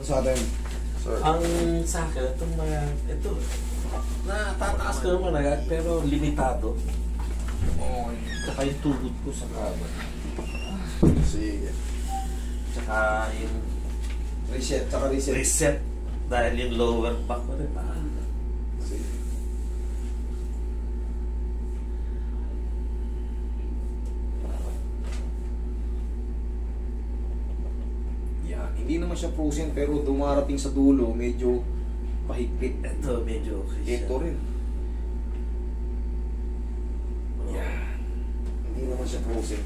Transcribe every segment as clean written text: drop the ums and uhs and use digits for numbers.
sa atin, sir? Ang sa akin, itong mga, ito, natataas ko naman agad, pero limitado. Okay. Tsaka yung tugod ko sa kama. Sige. Tsaka yung Reset, tsaka reset. reset. Dahil yung lower back ko rin. Sige. Yan. Hindi naman siya frozen pero dumarating sa dulo, medyo pahigpit. Ito, medyo okay siya. Ito rin. Yan. Hindi naman siya frozen.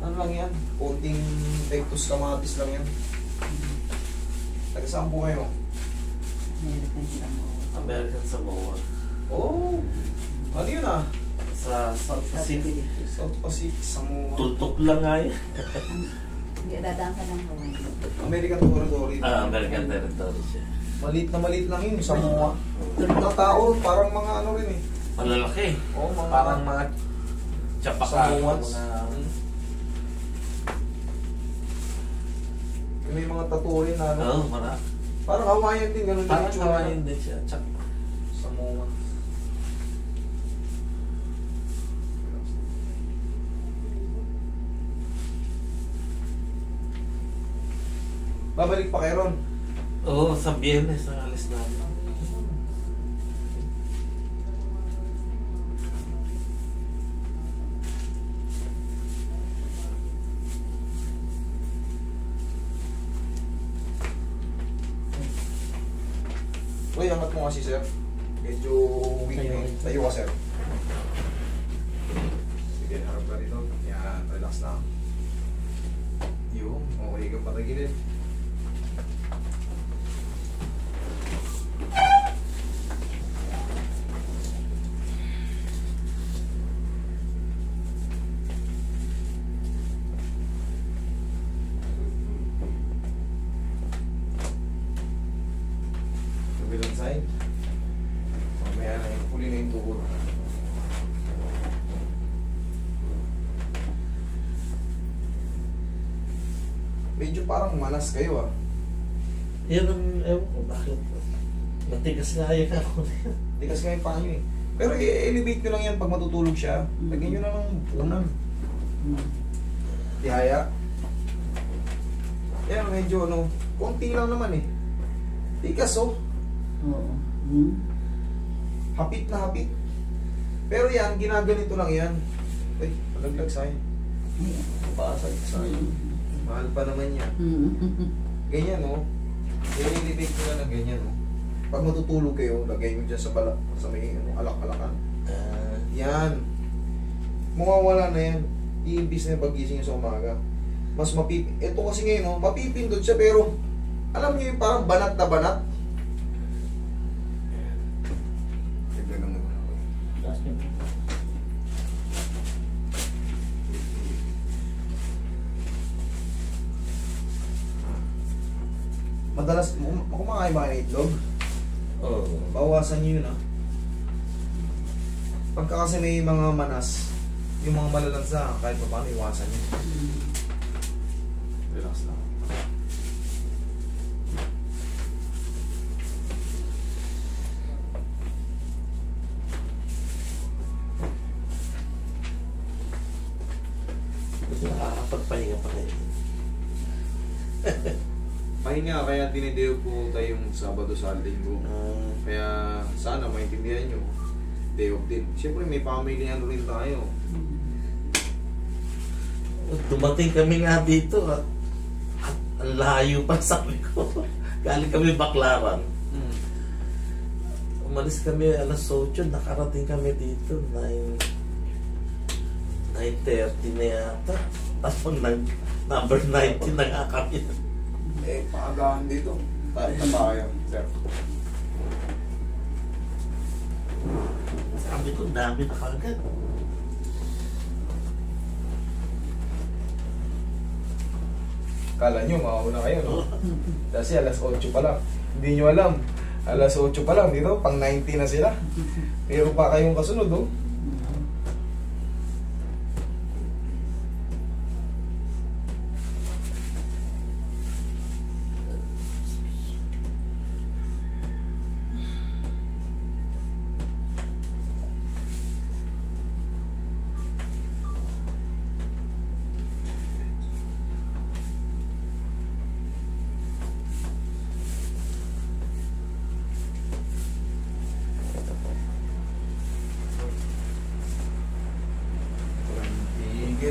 Ano lang yan? Konting pectus kamatis lang yan. Taga-saan po kayo? American Samoa. Oh! Ano yun ah? Sa South Pacific. South Pacific, Samoa. Tutok lang nga yun. Hindi, dadaan ka lang Hawaii. American Territory. American territory siya. Maliit lang yun, Samoa. Mga tao, parang mga ano rin eh. Malalaki. Oo, mga... Parang mga tsapaka. Samoans. May mga tattoo rin na ano. Oo, marami. Parang Hawaiian din, ganun din Parang yung tsura. Hawaiian din siya. Tsak. Samoa. Babalik pa kayo ron. Oo, sa Biyernes ang alis namin. Uy, angat mo kasi sir. Medyo weak na yun. Tayo ka sir. Sige, harap ka dito. Yan, relax lang. Yun, okay ka patagilid. Kabilang side. Mamaya na yung huli na yung tuhod. Medyo parang manas kayo ah. Yan ang, ewan ko, bakit? Matigas nga yan ako. Tigas nga yung paa nyo eh. Pero i-elevate nyo lang yan pag matutulog siya. Lagyan nyo na ng unan. Tihaya. Yan, medyo ano, konti lang naman eh. Tigas oh. Oo. Hapit na hapit. Pero yan, ginaganito lang yan. Ay, palaglag sa'yo. Pasag sa'yo. Mahal pa naman yan. Ganyan oh. I-elevate nyo na ng ganyan oh. Pag matutulog kayo, lagay nyo dyan sa balak, sa may ano, alak-alakan. Yan. Mawawala na yan. I-imbis na yung pag-gising nyo sa umaga. Mas ito kasi ngayon, no, mapipindot siya pero alam niyo yung parang banat na banat. Tignan naman. Madalas, kumakain ba kayo ng itlog? Oo. Bawasan nyo yun ah. Pagka kasi may mga manas, yung mga malalansa, kahit pa paano iwasan nyo. Relax lang. Nakakapagpahinga pa kayo. Pahinga, kaya dinidew po tayong Sabado sa Linggo. Kaya sana maintindihan nyo. Day off din. Siyempre may family ano rin tayo. Dumating kami nga dito at ang layo pa sabi ko. Galing kami Baclaran. Umalis kami alas 8, nakarating kami dito 9:30 na yata. Tapos number 19 na nga kami. Eh, paagahan dito. Tayo na tayo, sir. Sabi ko, dami na kagad. Kala nyo, mauna kayo, no? Kasi alas 8 pa lang. Hindi nyo alam. Alas 8 pa lang, dito, pang 90 na sila. Pero pa kayong kasunod, oh.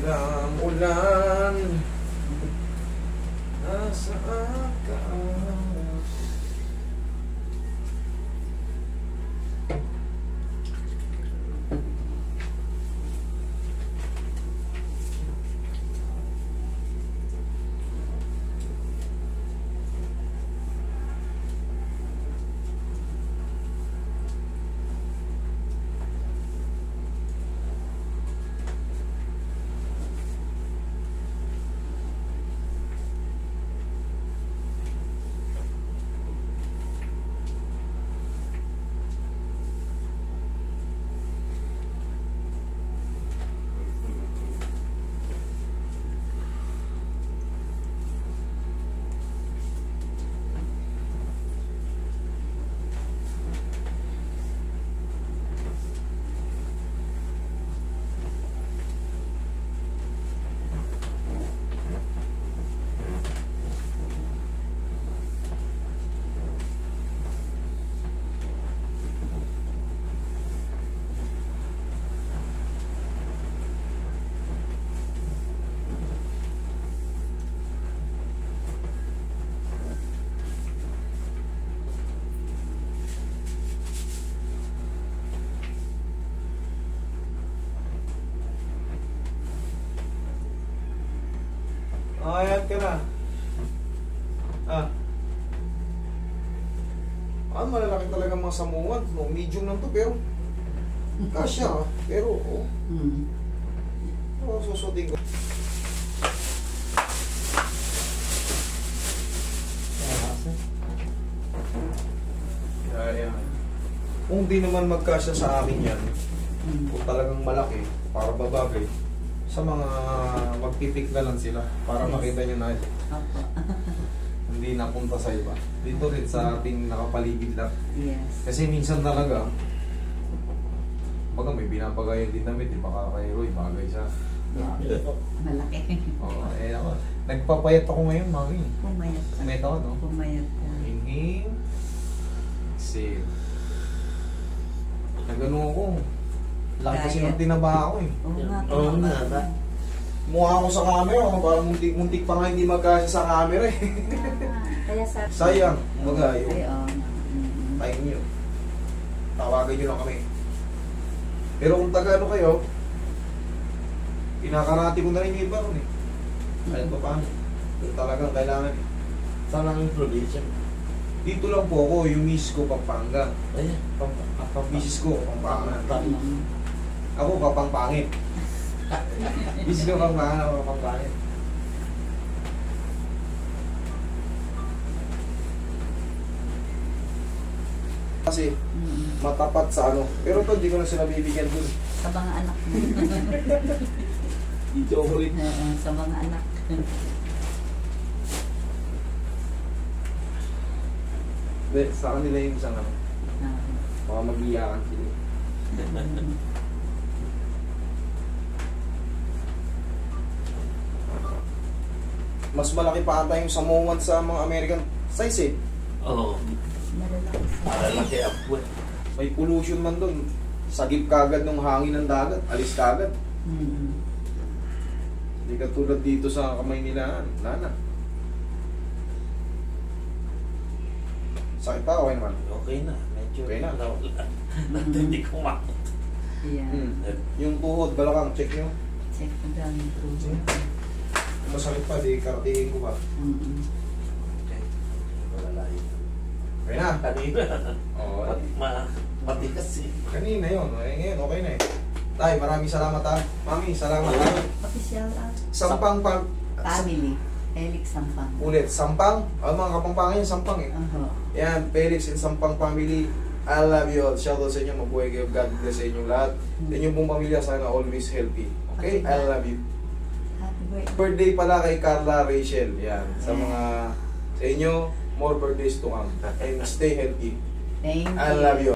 Walang ulan. Nasaan ka? Ayan ka na. Ah. Malalaki talaga mga samuan. No, medium lang to pero kasya. Pero, oh. Susutin ko. Ayan. Kung di naman magkasya sa amin yan, kung talagang malaki, para babagay, sa mga magpipik na lang sila para makita nyo na hindi napunta sa iba. Dito rin sa ating nakapaligid lang. Yes. Kasi minsan talaga, baga may binapagayan din namin, di baka kay Roy, bagay siya. Malaki. Oo, ako. Nagpapayat ako ngayon, mami. Pumayat ka. Pumayat ako, no? Pumayat ka. Inhale. Exhale. Nagano ako. Laki kasi ng tinaba ako eh. Oo nga. Mukha ako sa camera, parang muntik pa nga hindi magkasya sa camera eh. Kaya sa... Sayang, magayo. Ay, oo. Time nyo. Tawagan nyo lang kami. Pero kung taga-ano kayo, pinakarati ko na rin yung iba ron eh. Kahit pa paano. Kung talagang kailangan eh. Saan ang probinsya? Dito lang po ako, yung miss ko, Pampanga. Ayan, Misis ko, Pampanga. Pampanga. Ako, Pampangit. Miss ko, Pampanga, ako, Pampangit. Kasi, matapat sa ano. Pero ito, hindi ko na sila bibigyan dun. Sa mga anak mo. Dito ako rin. Sa mga anak. Hindi, sa kanila yung isang ano. Baka mag-iyakan sila. Mas malaki pa ata yung Samoan sa mga American size eh. Oo. Malalaki ang puwet. May pollution man doon. Sagip kagad ng hangin ng dagat. Alis kagad. Hindi katulad dito sa kamay nila. Lana. Sakit pa? Okay naman. Okay na. Medyo Okay na. Hindi ko makot. Yeah. Yung tuhod, balakang, check nyo. Check ko down yung tuhod. Masakit pa, di karatingin ko pa. Okay. Malalayo. Okay na. Kanina. Oo. Matikas eh. Kanina yun. Ngayon, okay na eh. Tay, maraming salamat ha. Mami, salamat ha. Official Sampang family. Felix Sampang. Ulit, Sampang. Mga kapampangan yun, Sampang eh. Yan, Felix and Sampang family. I love you all. Shoutout sa inyo. Mabuhay kayo. God bless sa inyong lahat. Sa inyong pong pamilya, sana always healthy. Okay? I love you. Happy Birthday pala kay Carla Rachel. Yan. Sa mga, sa inyo, more birthdays to come. And stay healthy. Thank you. I love you.